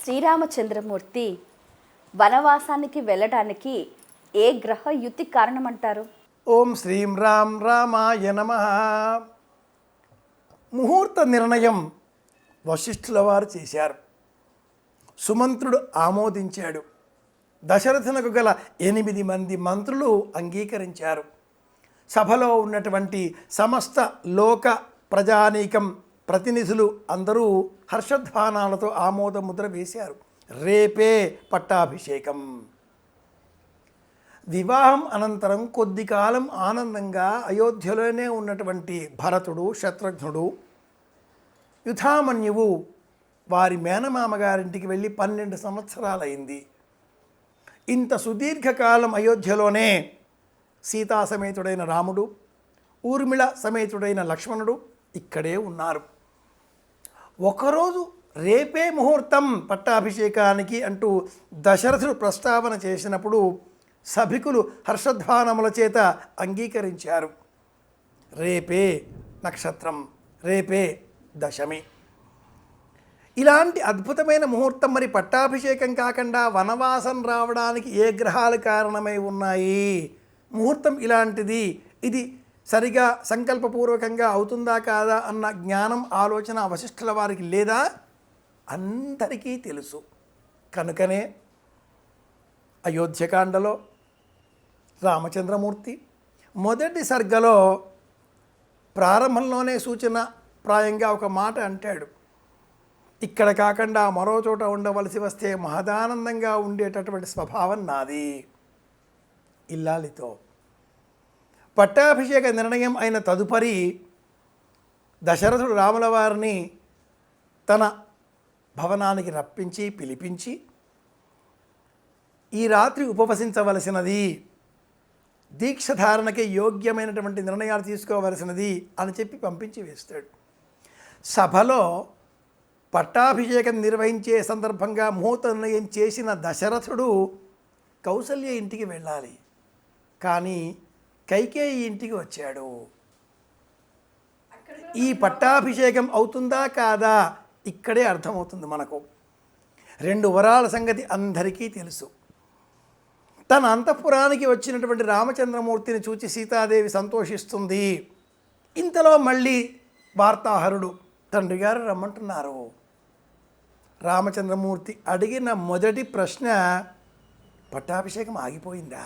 శ్రీరామచంద్రమూర్తి వనవాసానికి వెళ్ళడానికి ఏ గ్రహ యుతి కారణమంటారు? ఓం శ్రీం రామ్ రామాయ నమః. ముహూర్త నిర్ణయం వశిష్ఠుల వారు చేశారు. సుమంత్రుడు ఆమోదించాడు. దశరథునకు గల 8 మంది మంత్రులు అంగీకరించారు. సభలో ఉన్నటువంటి సమస్త లోక ప్రజానీకం ప్రతినిధులు అందరూ హర్షధ్వానాలతో ఆమోద ముద్ర వేశారు. రేపే పట్టాభిషేకం. వివాహం అనంతరం కొద్ది కాలం ఆనందంగా అయోధ్యలోనే ఉన్నటువంటి భరతుడు, శత్రుఘ్నుడు, యుధామన్యువు వారి మేనమామగారింటికి వెళ్ళి 12 సంవత్సరాలైంది. ఇంత సుదీర్ఘకాలం అయోధ్యలోనే సీతా సమేతుడైన రాముడు, ఊర్మిళ సమేతుడైన లక్ష్మణుడు ఇక్కడే ఉన్నారు. ఒకరోజు రేపే ముహూర్తం పట్టాభిషేకానికి అంటూ దశరథుడు ప్రస్తావన చేసినప్పుడు సభికులు హర్షధ్వానముల చేత అంగీకరించారు. రేపే నక్షత్రం, రేపే దశమి. ఇలాంటి అద్భుతమైన ముహూర్తం మరి పట్టాభిషేకం కాకుండా వనవాసం రావడానికి ఏ గ్రహాలు కారణమై ఉన్నాయి? ముహూర్తం ఇలాంటిది, ఇది సరిగా సంకల్పపూర్వకంగా అవుతుందా కాదా అన్న జ్ఞానం, ఆలోచన వశిష్ఠుల వారికి లేదా? అందరికీ తెలుసు. కనుకనే అయోధ్యకాండలో రామచంద్రమూర్తి మొదటి సర్గలో ప్రారంభంలోనే సూచన ప్రాయంగా ఒక మాట అంటాడు. ఇక్కడ కాకుండా మరో చోట ఉండవలసి వస్తే మహదానందంగా ఉండేటటువంటి స్వభావం నాది. ఇల్లాలితో పట్టాభిషేక నిర్ణయం అయిన తదుపరి దశరథుడు రాముల వారిని తన భవనానికి రప్పించి పిలిపించి, ఈ రాత్రి ఉపవసించవలసినది, దీక్షధారణకి యోగ్యమైనటువంటి నిర్ణయాలు తీసుకోవలసినది అని చెప్పి పంపించి వేస్తాడు. సభలో పట్టాభిషేకం నిర్వహించే సందర్భంగా ముహూర్త నిర్ణయం చేసిన దశరథుడు కౌసల్య ఇంటికి వెళ్ళాలి. కానీ కైకేయి ఇంటికి వచ్చాడు. ఈ పట్టాభిషేకం అవుతుందా కాదా ఇక్కడే అర్థమవుతుంది మనకు. 2 వరాల సంగతి అందరికీ తెలుసు. తన అంతఃపురానికి వచ్చినటువంటి రామచంద్రమూర్తిని చూచి సీతాదేవి సంతోషిస్తుంది. ఇంతలో మళ్ళీ వార్తాహరుడు, తండ్రి గారు రమ్మంటున్నారు. రామచంద్రమూర్తి అడిగిన మొదటి ప్రశ్న, పట్టాభిషేకం ఆగిపోయిందా?